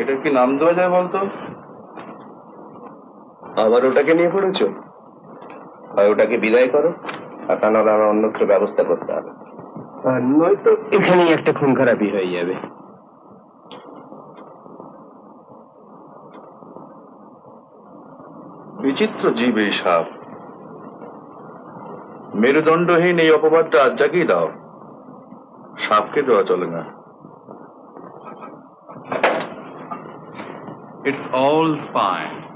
এটা কি নাম দেওয়া যায় বলতো? আবার ওটাকে নিয়ে পড়েছো? হয় ওটাকে বিদায় করো, আর তা নাহলে আমার অন্যত্র ব্যবস্থা করতে হবে, আর নয়তো এখানেই একটা খুন খারাপি হয়ে যাবে। বিচিত্র জীব এই সাপ। মেরুদণ্ডহীন এই অপবাদটা আজ জাগিয়ে দাও, সাপকে দেওয়া চলে না। It's all fine.